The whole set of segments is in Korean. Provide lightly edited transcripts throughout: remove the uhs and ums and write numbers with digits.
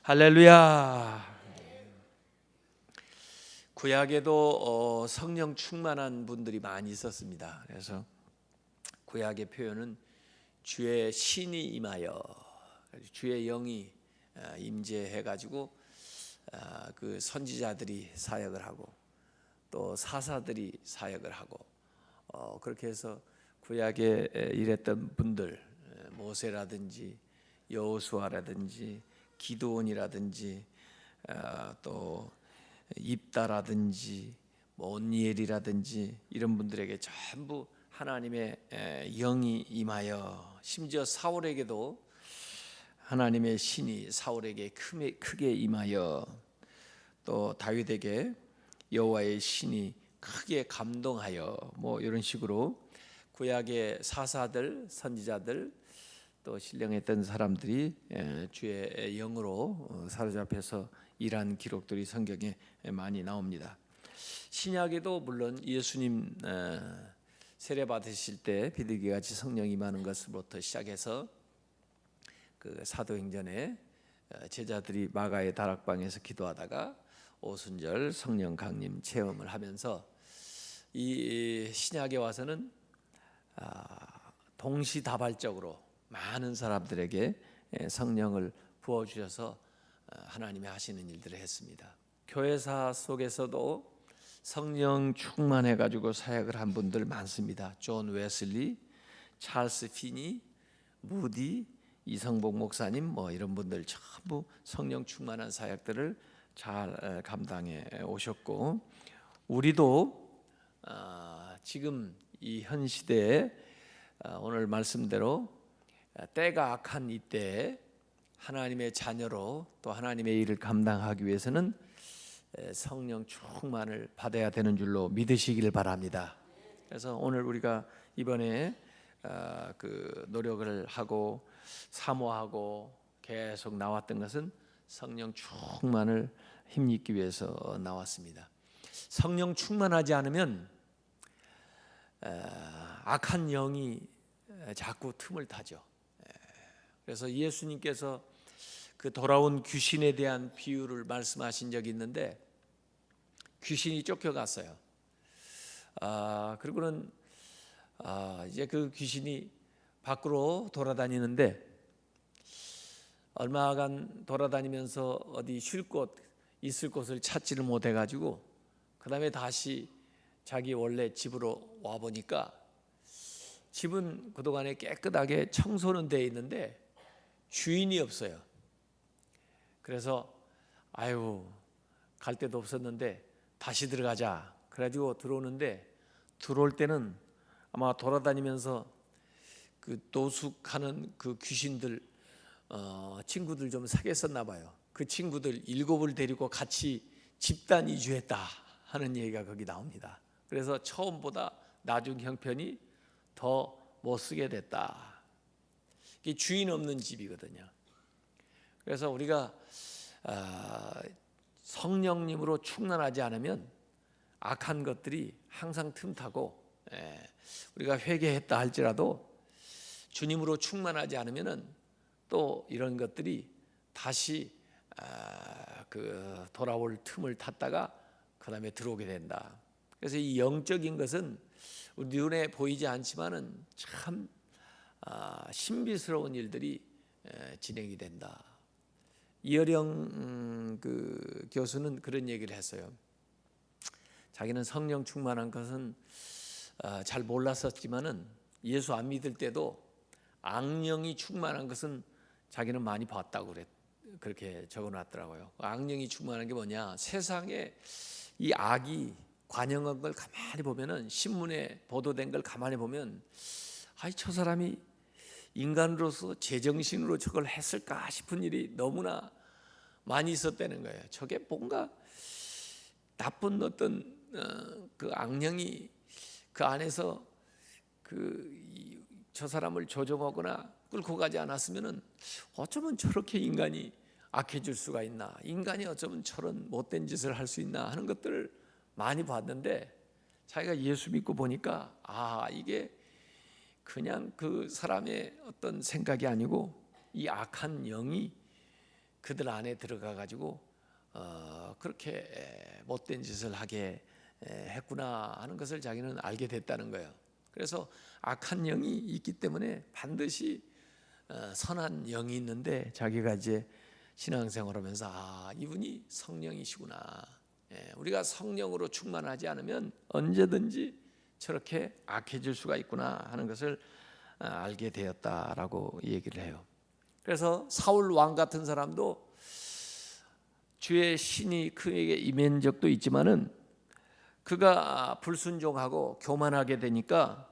할렐루야. 구약에도 성령 충만한 분들이 많이 있었습니다. 그래서 구약의 표현은 주의 신이 임하여, 주의 영이 임재해가지고 그 선지자들이 사역을 하고 또 사사들이 사역을 하고 그렇게 해서 구약에 일했던 분들, 모세라든지 여호수아라든지 기드온이라든지 또 입다라든지 온니엘이라든지 이런 분들에게 전부 하나님의 영이 임하여, 심지어 사울에게도 하나님의 신이 사울에게 크게 임하여, 또 다윗에게 여호와의 신이 크게 감동하여, 뭐 이런 식으로 구약의 사사들, 선지자들, 또 신령했던 사람들이 주의 영으로 사로잡혀서 일한 기록들이 성경에 많이 나옵니다. 신약에도 물론 예수님 세례 받으실 때 비둘기 같이 성령 임하는 것부터 시작해서 그 사도행전에 제자들이 마가의 다락방에서 기도하다가 오순절 성령 강림 체험을 하면서 이 신약에 와서는 동시다발적으로 많은 사람들에게 성령을 부어주셔서 하나님이 하시는 일들을 했습니다. 교회사 속에서도 성령 충만해가지고 사역을 한 분들 많습니다. 존 웨슬리, 찰스 피니, 무디, 이성복 목사님, 뭐 이런 분들 전부 성령 충만한 사역들을 잘 감당해 오셨고, 우리도 지금 이 현 시대에 오늘 말씀대로 때가 악한 이때에 하나님의 자녀로 또 하나님의 일을 감당하기 위해서는 성령 충만을 받아야 되는 줄로 믿으시길 바랍니다. 그래서 오늘 우리가 이번에 그 노력을 하고 사모하고 계속 나왔던 것은 성령 충만을 힘입기 위해서 나왔습니다. 성령 충만하지 않으면 악한 영이 자꾸 틈을 타죠. 그래서 예수님께서 그 돌아온 귀신에 대한 비유를 말씀하신 적이 있는데, 귀신이 쫓겨갔어요. 그리고는 이제 그 귀신이 밖으로 돌아다니는데, 얼마간 돌아다니면서 어디 쉴 곳, 있을 곳을 찾지를 못해가지고 그 다음에 다시 자기 원래 집으로 와 보니까 집은 그동안에 깨끗하게 청소는 되어 있는데 주인이 없어요. 그래서 갈 데도 없었는데 다시 들어가자 그래가지고 들어오는데, 들어올 때는 아마 돌아다니면서 그 노숙하는 그 귀신들 친구들 좀 사귀었었나 봐요. 그 친구들 7을 데리고 같이 집단 이주했다 하는 얘기가 거기 나옵니다. 그래서 처음보다 나중 형편이 더 못쓰게 됐다. 이게 주인 없는 집이거든요. 그래서 우리가 성령님으로 충만하지 않으면 악한 것들이 항상 틈타고, 우리가 회개했다 할지라도 주님으로 충만하지 않으면은 또 이런 것들이 다시 그 돌아올 틈을 탔다가 그 다음에 들어오게 된다. 그래서 이 영적인 것은 우리 눈에 보이지 않지만은 참 신비스러운 일들이 진행이 된다. 이어령 그 교수는 그런 얘기를 했어요. 자기는 성령 충만한 것은 잘 몰랐었지만은 예수 안 믿을 때도 악령이 충만한 것은 자기는 많이 봤다고 그렇게 적어놨더라고요. 악령이 충만한 게 뭐냐? 세상에 이 악이 관영한 걸 가만히 보면은, 신문에 보도된 걸 가만히 보면, 저 사람이 인간으로서 제정신으로 저걸 했을까 싶은 일이 너무나 많이 있었다는 거예요. 저게 뭔가 나쁜 어떤 그 악령이 그 안에서 저 사람을 조종하거나 끌고 가지 않았으면은 어쩌면 저렇게 인간이 악해질 수가 있나, 인간이 어쩌면 저런 못된 짓을 할 수 있나 하는 것들을 많이 봤는데, 자기가 예수 믿고 보니까 이게 그냥 그 사람의 어떤 생각이 아니고 이 악한 영이 그들 안에 들어가 가지고 그렇게 못된 짓을 하게 했구나 하는 것을 자기는 알게 됐다는 거예요. 그래서 악한 영이 있기 때문에 반드시 선한 영이 있는데 자기가 이제 신앙생활하면서 이분이 성령이시구나. 우리가 성령으로 충만하지 않으면 언제든지 저렇게 악해질 수가 있구나 하는 것을 알게 되었다라고 얘기를 해요. 그래서 사울 왕 같은 사람도 주의 신이 그에게 임한 적도 있지만은 그가 불순종하고 교만하게 되니까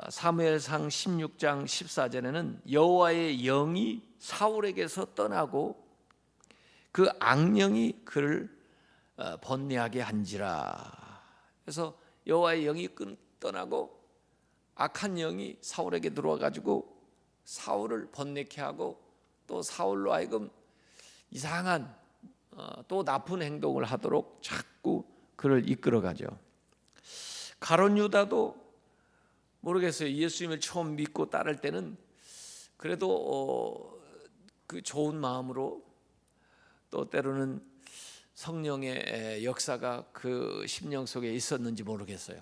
사무엘상 16장 14절에는 여호와의 영이 사울에게서 떠나고 그 악령이 그를 번뇌하게 한지라. 그래서 여호와의 영이 떠나고 악한 영이 사울에게 들어와 가지고 사울을 번뇌케 하고 또 사울로 하여금 이상한 또 나쁜 행동을 하도록 자꾸 그를 이끌어가죠. 가룟 유다도 모르겠어요. 예수님을 처음 믿고 따를 때는 그래도 그 좋은 마음으로 또 때로는 성령의 역사가 그 심령 속에 있었는지 모르겠어요.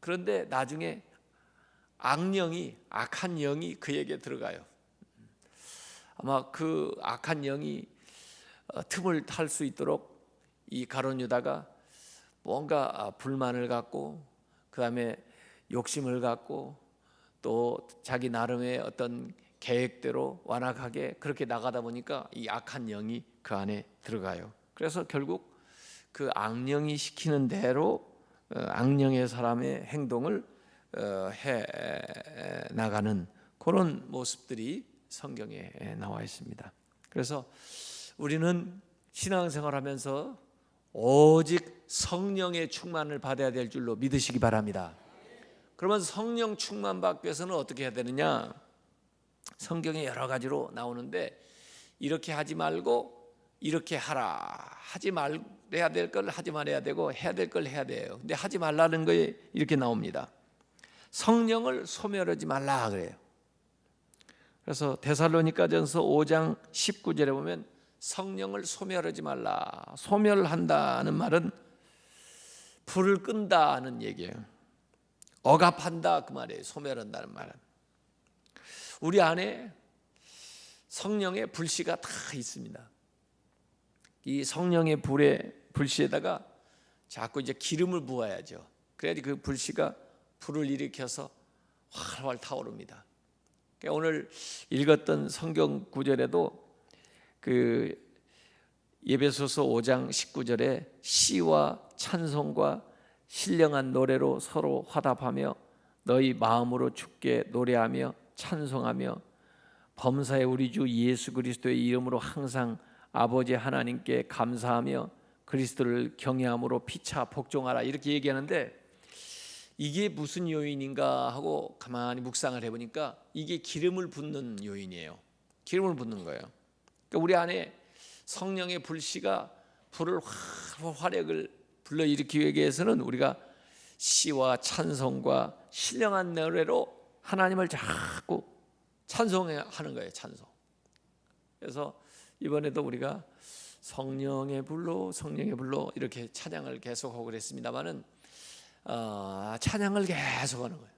그런데 나중에 악한 영이 그에게 들어가요. 아마 그 악한 영이 틈을 탈 수 있도록 이 가룟 유다가 뭔가 불만을 갖고 그다음에 욕심을 갖고 또 자기 나름의 어떤 계획대로 완악하게 그렇게 나가다 보니까 이 악한 영이 그 안에 들어가요. 그래서 결국 그 악령이 시키는 대로 악령의 사람의 행동을 해 나가는 그런 모습들이 성경에 나와 있습니다. 그래서 우리는 신앙생활하면서 오직 성령의 충만을 받아야 될 줄로 믿으시기 바랍니다. 그러면 성령 충만 받기 위해서는 어떻게 해야 되느냐? 성경에 여러 가지로 나오는데 이렇게 하지 말고 이렇게 하라. 하지 말아야 될 걸 하지 말아야 되고 해야 될 걸 해야 돼요. 근데 하지 말라는 거에 이렇게 나옵니다. 성령을 소멸하지 말라 그래요. 그래서 데살로니가전서 5장 19절에 보면 성령을 소멸하지 말라. 소멸한다는 말은 불을 끈다는 얘기예요. 억압한다 그 말이에요. 소멸한다는 말은. 우리 안에 성령의 불씨가 다 있습니다. 이 성령의 불씨에다가 자꾸 이제 기름을 부어야죠. 그래야지 그 불씨가 불을 일으켜서 활활 타오릅니다. 그러니까 오늘 읽었던 성경 구절에도 그 에베소서 5장 19절에 시와 찬송과 신령한 노래로 서로 화답하며 너희 마음으로 주께 노래하며 찬송하며 범사의 우리 주 예수 그리스도의 이름으로 항상 아버지 하나님께 감사하며 그리스도를 경외함으로 피차 복종하라 이렇게 얘기하는데 이게 무슨 요인인가 하고 가만히 묵상을 해보니까 이게 기름을 붓는 요인이에요. 기름을 붓는 거예요. 그러니까 우리 안에 성령의 불씨가 불을 화력을 불러일으키기 위해서는 우리가 시와 찬송과 신령한 노래로 하나님을 자꾸 찬송하는 거예요. 찬송. 그래서 이번에도 우리가 성령의 불로 이렇게 찬양을 계속하고 그랬습니다마는 찬양을 계속하는 거예요.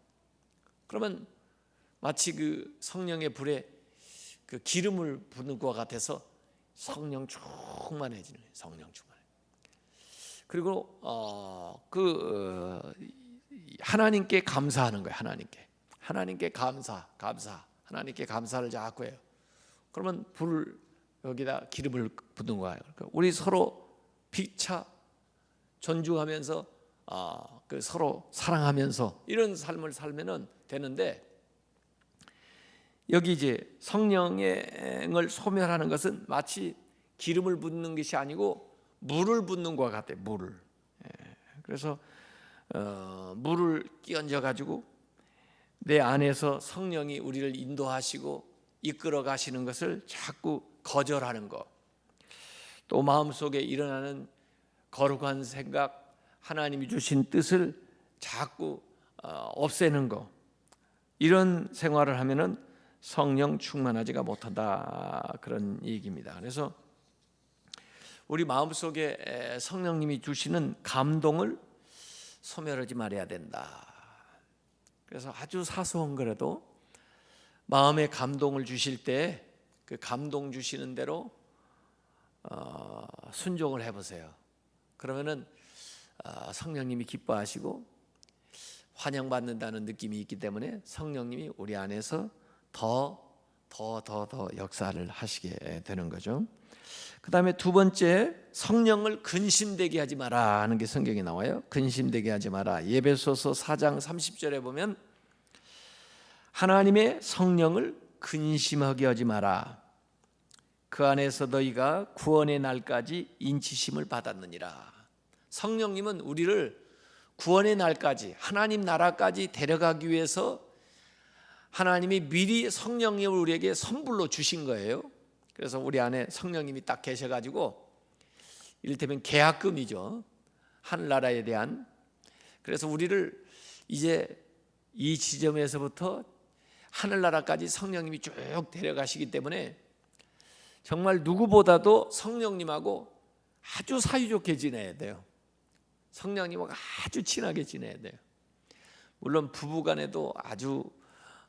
그러면 마치 그 성령의 불에 그 기름을 붓는 것과 같아서 성령 충만해지는 거예요. 성령 충만. 그리고 하나님께 감사하는 거예요. 하나님께 감사, 하나님께 감사를 자꾸 해요. 그러면 불 여기다 기름을 붓는 거예요. 우리 서로 피차 존중하면서 그 서로 사랑하면서 이런 삶을 살면은 되는데 여기 이제 성령을 소멸하는 것은 마치 기름을 붓는 것이 아니고 물을 붓는 것과 같아요. 물을. 그래서 물을 끼얹어 가지고 내 안에서 성령이 우리를 인도하시고 이끌어 가시는 것을 자꾸 거절하는 것. 또 마음속에 일어나는 거룩한 생각, 하나님이 주신 뜻을 자꾸 없애는 것. 이런 생활을 하면은 성령 충만하지가 못한다, 그런 얘기입니다. 그래서 우리 마음속에 성령님이 주시는 감동을 소멸하지 말아야 된다. 그래서 아주 사소한 거라도 마음에 감동을 주실 때 그 감동 주시는 대로 순종을 해보세요. 그러면은 성령님이 기뻐하시고 환영받는다는 느낌이 있기 때문에 성령님이 우리 안에서 더 역사를 하시게 되는 거죠. 그 다음에 두 번째, 성령을 근심되게 하지 마라 하는 게 성경에 나와요. 근심되게 하지 마라. 에베소서 4장 30절에 보면 하나님의 성령을 근심하게 하지 마라. 그 안에서 너희가 구원의 날까지 인치심을 받았느니라. 성령님은 우리를 구원의 날까지, 하나님 나라까지 데려가기 위해서 하나님이 미리 성령님을 우리에게 선불로 주신 거예요. 그래서 우리 안에 성령님이 딱 계셔가지고 이를테면 계약금이죠. 하늘나라에 대한. 그래서 우리를 이제 이 지점에서부터 하늘나라까지 성령님이 쭉 데려가시기 때문에 정말 누구보다도 성령님하고 아주 사이좋게 지내야 돼요. 성령님하고 아주 친하게 지내야 돼요. 물론 부부간에도 아주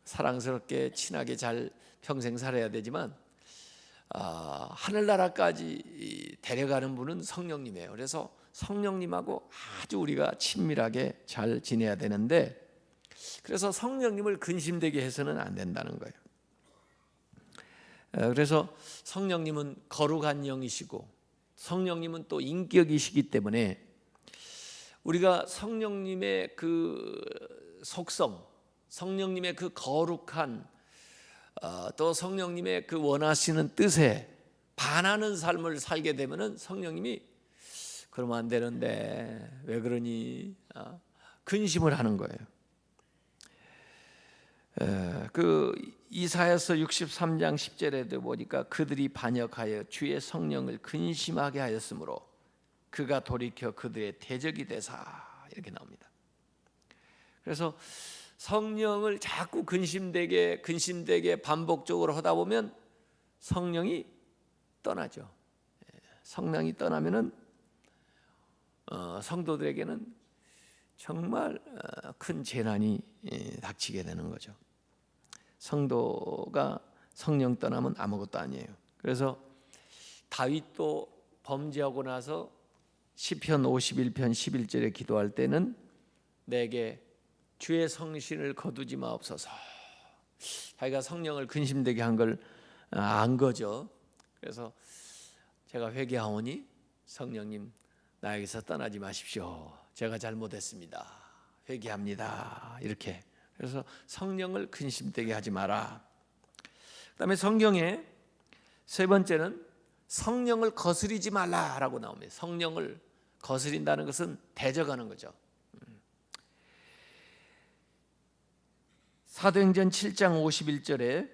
사랑스럽게 친하게 잘 평생 살아야 되지만 하늘나라까지 데려가는 분은 성령님이에요. 그래서 성령님하고 아주 우리가 친밀하게 잘 지내야 되는데, 그래서 성령님을 근심되게 해서는 안 된다는 거예요. 그래서 성령님은 거룩한 영이시고 성령님은 또 인격이시기 때문에 우리가 성령님의 그 속성, 성령님의 그 거룩한 또 성령님의 그 원하시는 뜻에 반하는 삶을 살게 되면은 성령님이 그러면 안 되는데 왜 그러니 근심을 하는 거예요. 그 이사야서 63장 10절에도 보니까 그들이 반역하여 주의 성령을 근심하게 하였으므로 그가 돌이켜 그들의 대적이 되사, 이렇게 나옵니다. 그래서 성령을 자꾸 근심되게 반복적으로 하다 보면 성령이 떠나죠. 성령이 떠나면은 성도들에게는 정말 큰 재난이 닥치게 되는 거죠. 성도가 성령 떠나면 아무것도 아니에요. 그래서 다윗도 범죄하고 나서 시편 51편 11절에 기도할 때는 내게 주의 성신을 거두지 마옵소서. 자기가 성령을 근심되게 한 걸 안 거죠. 그래서 제가 회개하오니 성령님 나에게서 떠나지 마십시오. 제가 잘못했습니다. 회개합니다. 이렇게. 그래서 성령을 근심되게 하지 마라. 그다음에 성경에 세 번째는 성령을 거스리지 말라라고 나옵니다. 성령을 거스린다는 것은 대적하는 거죠. 사도행전 7장 51절에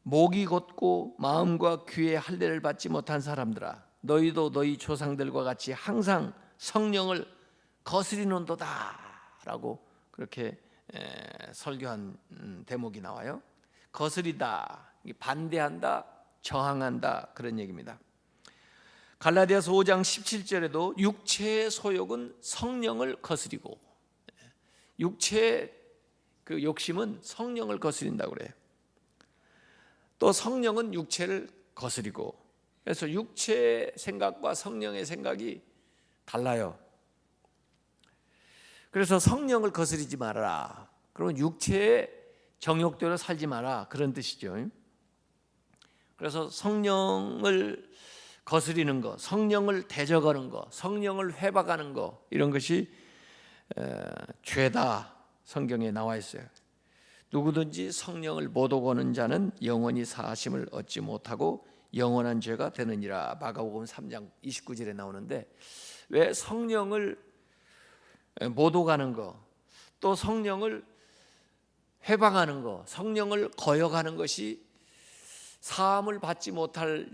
목이 곧고 마음과 귀에 할례를 받지 못한 사람들아, 너희도 너희 조상들과 같이 항상 성령을 거스리는도다 라고 그렇게 설교한 대목이 나와요. 거스리다, 반대한다, 저항한다, 그런 얘기입니다. 갈라디아서 5장 17절에도 육체의 소욕은 성령을 거스리고, 육체의 그 욕심은 성령을 거스린다고 그래요. 또 성령은 육체를 거스리고, 그래서 육체의 생각과 성령의 생각이 달라요. 그래서 성령을 거스리지 말아라. 그러면 육체의 정욕대로 살지 마라, 그런 뜻이죠. 그래서 성령을 거스리는 것, 성령을 대적하는 것, 성령을 회박하는 것, 이런 것이 죄다 성경에 나와 있어요. 누구든지 성령을 못 오고는 자는 영원히 사하심을 얻지 못하고 영원한 죄가 되느니라. 마가복음 3장 29절에 나오는데, 왜 성령을 못 오가는 거, 또 성령을 회방하는 거, 성령을 거역하는 것이 사함을 받지 못할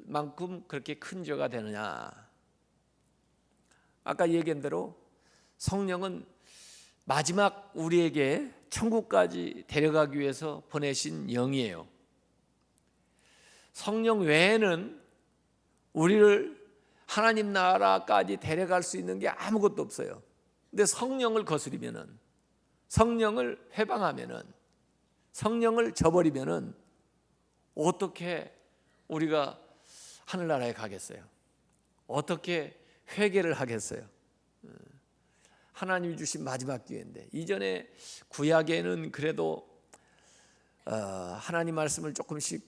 만큼 그렇게 큰 죄가 되느냐? 아까 얘기한 대로 성령은 마지막 우리에게 천국까지 데려가기 위해서 보내신 영이에요. 성령 외에는 우리를 하나님 나라까지 데려갈 수 있는 게 아무것도 없어요. 근데 성령을 거스리면은, 성령을 회방하면은, 성령을 저버리면은 어떻게 우리가 하늘나라에 가겠어요? 어떻게 회개를 하겠어요? 하나님이 주신 마지막 기회인데, 이전에 구약에는 그래도 하나님 말씀을 조금씩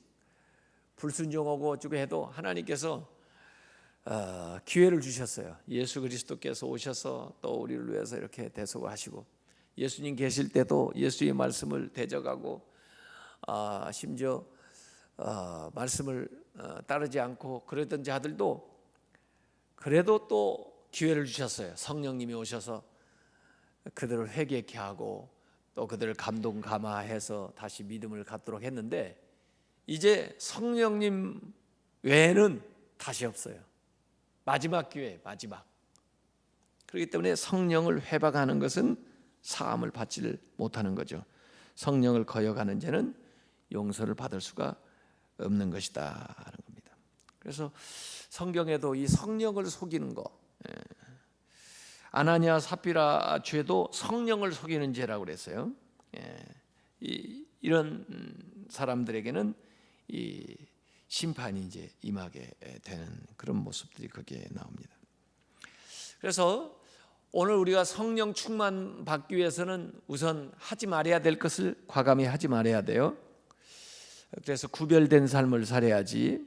불순종하고 어쩌고 해도 하나님께서 기회를 주셨어요. 예수 그리스도께서 오셔서 또 우리를 위해서 이렇게 대속하시고, 예수님 계실 때도 예수의 말씀을 대적하고 심지어 말씀을 따르지 않고 그러던 자들도 그래도 또 기회를 주셨어요. 성령님이 오셔서 그들을 회개케 하고 또 그들을 감동 감화해서 다시 믿음을 갖도록 했는데, 이제 성령님 외에는 다시 없어요. 마지막 기회, 마지막. 그렇기 때문에 성령을 회박하는 것은 사함을 받지를 못하는 거죠. 성령을 거역하는 자는 용서를 받을 수가 없는 것이다 하는 겁니다. 그래서 성경에도 이 성령을 속이는 거, 아나니아 삽비라 죄도 성령을 속이는 죄라고 그랬어요. 이런 사람들에게는 이 심판이 이제 임하게 되는 그런 모습들이 거기에 나옵니다. 그래서 오늘 우리가 성령 충만 받기 위해서는 우선 하지 말아야 될 것을 과감히 하지 말아야 돼요. 그래서 구별된 삶을 살아야지,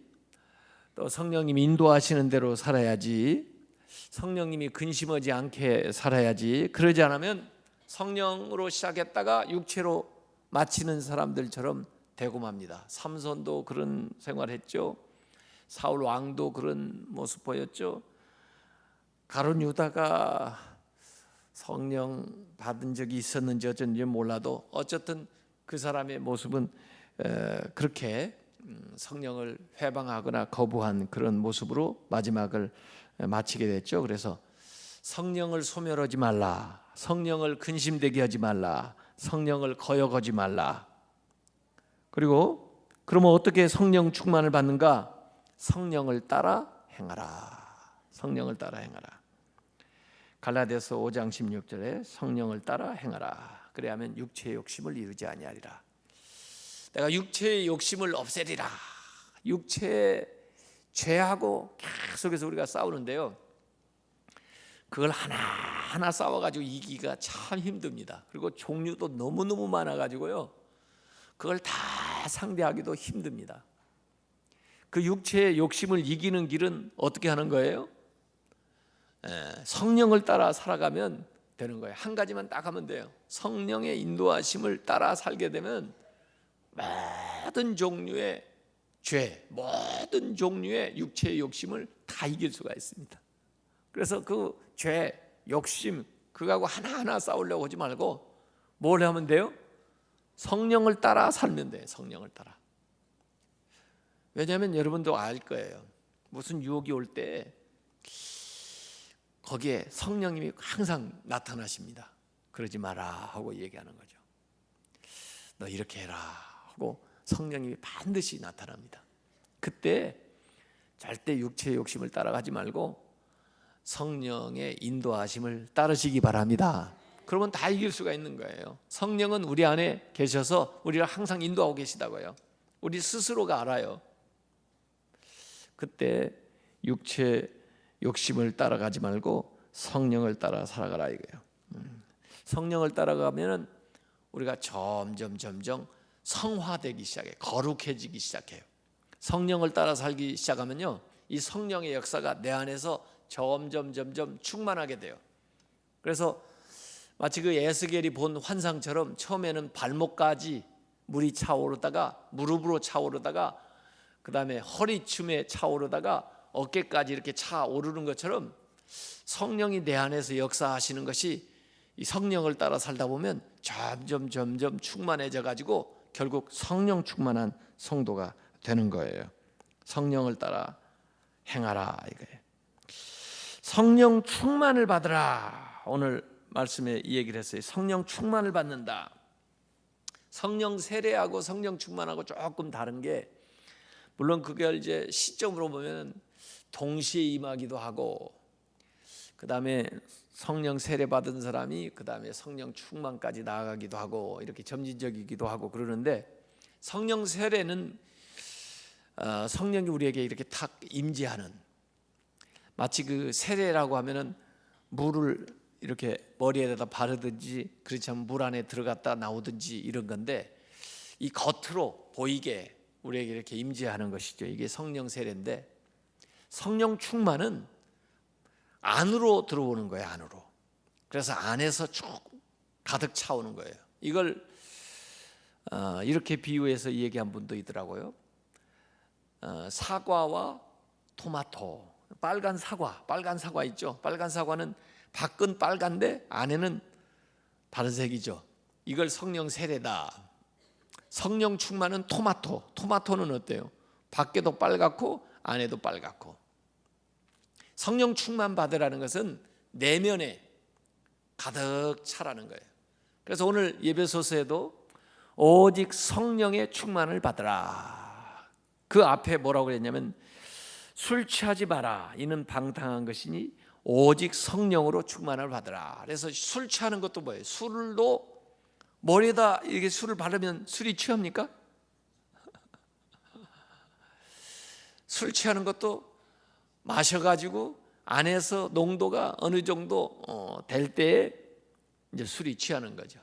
또 성령님이 인도하시는 대로 살아야지, 성령님이 근심하지 않게 살아야지. 그러지 않으면 성령으로 시작했다가 육체로 마치는 사람들처럼 되고 맙니다. 삼손도 그런 생활했죠. 사울 왕도 그런 모습 보였죠. 가룟 유다가 성령 받은 적이 있었는지 어쩐지 몰라도 어쨌든 그 사람의 모습은 그렇게 성령을 회방하거나 거부한 그런 모습으로 마지막을 마치게 됐죠. 그래서 성령을 소멸하지 말라, 성령을 근심되게 하지 말라, 성령을 거역하지 말라. 그리고 그러면 어떻게 성령 충만을 받는가? 성령을 따라 행하라. 성령을 따라 행하라. 갈라디아서 5장 16절에 성령을 따라 행하라. 그래야면 육체의 욕심을 이루지 아니하리라. 내가 육체의 욕심을 없애리라. 육체의 죄하고 계속해서 우리가 싸우는데요, 그걸 하나하나 싸워가지고 이기기가 참 힘듭니다. 그리고 종류도 너무너무 많아가지고요, 그걸 다 상대하기도 힘듭니다. 그 육체의 욕심을 이기는 길은 어떻게 하는 거예요? 성령을 따라 살아가면 되는 거예요. 한 가지만 딱 하면 돼요. 성령의 인도하심을 따라 살게 되면 모든 종류의 죄, 모든 종류의 육체의 욕심을 다 이길 수가 있습니다. 그래서 그 죄, 욕심, 그거하고 하나하나 싸우려고 하지 말고 뭘 하면 돼요? 성령을 따라 살면 돼요. 성령을 따라. 왜냐하면 여러분도 알 거예요. 무슨 유혹이 올 때 거기에 성령님이 항상 나타나십니다. 그러지 마라 하고 얘기하는 거죠. 너 이렇게 해라 하고 성령님이 반드시 나타납니다. 그때 절대 육체의 욕심을 따라가지 말고 성령의 인도하심을 따르시기 바랍니다. 그러면 다 이길 수가 있는 거예요. 성령은 우리 안에 계셔서 우리를 항상 인도하고 계시다고요. 우리 스스로가 알아요. 그때 육체 욕심을 따라가지 말고 성령을 따라 살아가라 이거예요. 성령을 따라가면 우리가 점점 성화되기 시작해요. 거룩해지기 시작해요. 성령을 따라 살기 시작하면요, 이 성령의 역사가 내 안에서 점점 충만하게 돼요. 그래서 마치 그 에스겔이 본 환상처럼 처음에는 발목까지 물이 차오르다가 무릎으로 차오르다가 그 다음에 허리춤에 차오르다가 어깨까지 이렇게 차오르는 것처럼 성령이 내 안에서 역사하시는 것이 이 성령을 따라 살다 보면 점점 충만해져 가지고 결국 성령 충만한 성도가 되는 거예요. 성령을 따라 행하라 이거예요. 성령 충만을 받으라. 오늘 말씀에 이 얘기를 했어요. 성령 충만을 받는다. 성령 세례하고 성령 충만하고 조금 다른 게, 물론 그걸 이제 시점으로 보면 동시에 임하기도 하고, 그 다음에 성령 세례 받은 사람이 그 다음에 성령 충만까지 나아가기도 하고, 이렇게 점진적이기도 하고 그러는데, 성령 세례는 성령이 우리에게 이렇게 탁 임재하는, 마치 그 세례라고 하면은 물을 이렇게 머리에다 바르든지, 그렇지 않으면 물 안에 들어갔다 나오든지 이런 건데, 이 겉으로 보이게 우리에게 이렇게 임재하는 것이죠. 이게 성령 세례인데, 성령 충만은 안으로 들어오는 거예요. 안으로. 그래서 안에서 쭉 가득 차오는 거예요. 이걸 이렇게 비유해서 얘기한 분도 있더라고요. 사과와 토마토, 빨간 사과 있죠. 빨간 사과는 밖은 빨간데 안에는 다른 색이죠. 이걸 성령 세례다. 성령 충만은 토마토는 어때요? 밖에도 빨갛고 안에도 빨갛고. 성령 충만 받으라는 것은 내면에 가득 차라는 거예요. 그래서 오늘 예배소서에도 오직 성령의 충만을 받으라, 그 앞에 뭐라고 그랬냐면, 술 취하지 마라, 이는 방탕한 것이니 오직 성령으로 충만을 받으라. 그래서 술 취하는 것도 뭐예요? 술도 머리에다 이렇게 술을 바르면 술이 취합니까? 술 취하는 것도 마셔가지고 안에서 농도가 어느 정도 될 때에 이제 술이 취하는 거죠.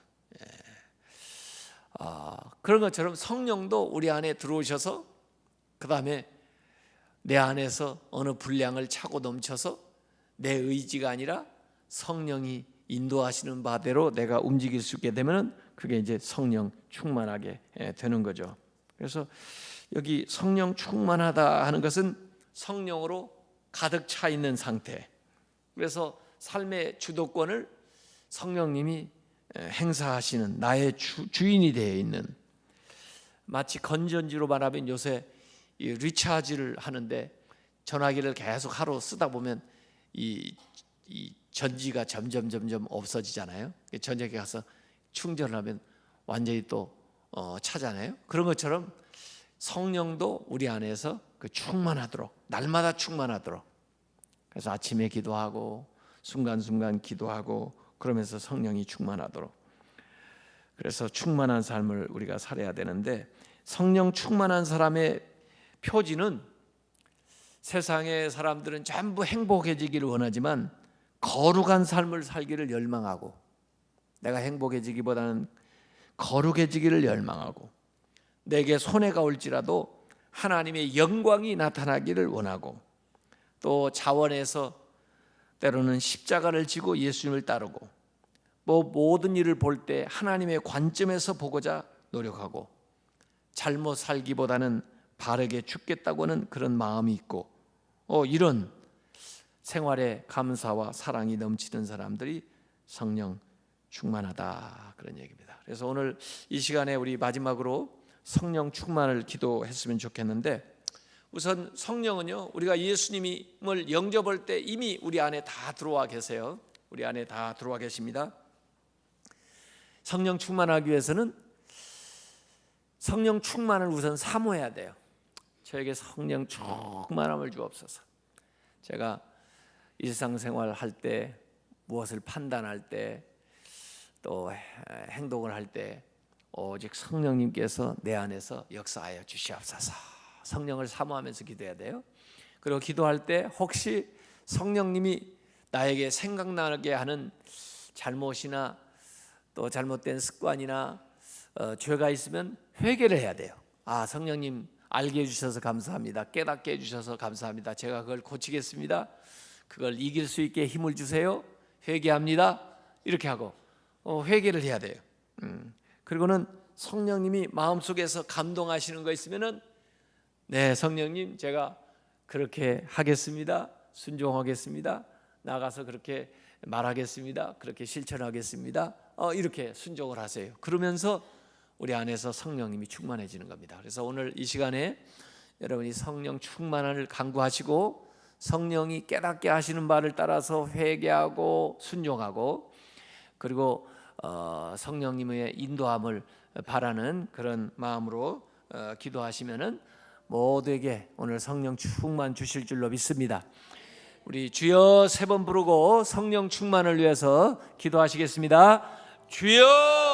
그런 것처럼 성령도 우리 안에 들어오셔서 그 다음에 내 안에서 어느 분량을 차고 넘쳐서 내 의지가 아니라 성령이 인도하시는 바대로 내가 움직일 수 있게 되면 그게 이제 성령 충만하게 되는 거죠. 그래서 여기 성령 충만하다 하는 것은 성령으로 가득 차 있는 상태. 그래서 삶의 주도권을 성령님이 행사하시는, 나의 주인이 되어 있는, 마치 건전지로 말하면 요새 이 리차지를 하는데 전화기를 계속 하루 쓰다 보면 이 전지가 점점 없어지잖아요. 전자기 가서 충전을 하면 완전히 또 차잖아요. 그런 것처럼 성령도 우리 안에서 그 충만하도록, 날마다 충만하도록, 그래서 아침에 기도하고 순간순간 기도하고 그러면서 성령이 충만하도록, 그래서 충만한 삶을 우리가 살아야 되는데, 성령 충만한 사람의 표지는, 세상의 사람들은 전부 행복해지기를 원하지만 거룩한 삶을 살기를 열망하고, 내가 행복해지기보다는 거룩해지기를 열망하고, 내게 손해가 올지라도 하나님의 영광이 나타나기를 원하고, 또 자원에서 때로는 십자가를 지고 예수님을 따르고, 뭐 모든 일을 볼 때 하나님의 관점에서 보고자 노력하고, 잘못 살기보다는 바르게 죽겠다고는 그런 마음이 있고, 이런 생활에 감사와 사랑이 넘치는 사람들이 성령 충만하다, 그런 얘기입니다. 그래서 오늘 이 시간에 우리 마지막으로 성령 충만을 기도했으면 좋겠는데, 우선 성령은요, 우리가 예수님을 영접할 때 이미 우리 안에 다 들어와 계세요. 우리 안에 다 들어와 계십니다. 성령 충만하기 위해서는 성령 충만을 우선 사모해야 돼요. 저에게 성령 충만함을 주옵소서. 제가 일상생활 할 때, 무엇을 판단할 때, 또 행동을 할 때 오직 성령님께서 내 안에서 역사하여 주시옵소서. 성령을 사모하면서 기도해야 돼요. 그리고 기도할 때 혹시 성령님이 나에게 생각나게 하는 잘못이나 또 잘못된 습관이나 죄가 있으면 회개를 해야 돼요. 성령님 알게 해주셔서 감사합니다. 깨닫게 해주셔서 감사합니다. 제가 그걸 고치겠습니다. 그걸 이길 수 있게 힘을 주세요. 회개합니다. 이렇게 하고 회개를 해야 돼요. 그리고는 성령님이 마음속에서 감동하시는 거 있으면은, 네, 성령님 제가 그렇게 하겠습니다. 순종하겠습니다. 나가서 그렇게 말하겠습니다. 그렇게 실천하겠습니다. 이렇게 순종을 하세요. 그러면서 우리 안에서 성령님이 충만해지는 겁니다. 그래서 오늘 이 시간에 여러분이 성령 충만을 간구하시고, 성령이 깨닫게 하시는 바를 따라서 회개하고 순종하고, 그리고 성령님의 인도함을 바라는 그런 마음으로 기도하시면은 모두에게 오늘 성령 충만 주실 줄로 믿습니다. 우리 주여 3번 부르고 성령 충만을 위해서 기도하시겠습니다. 주여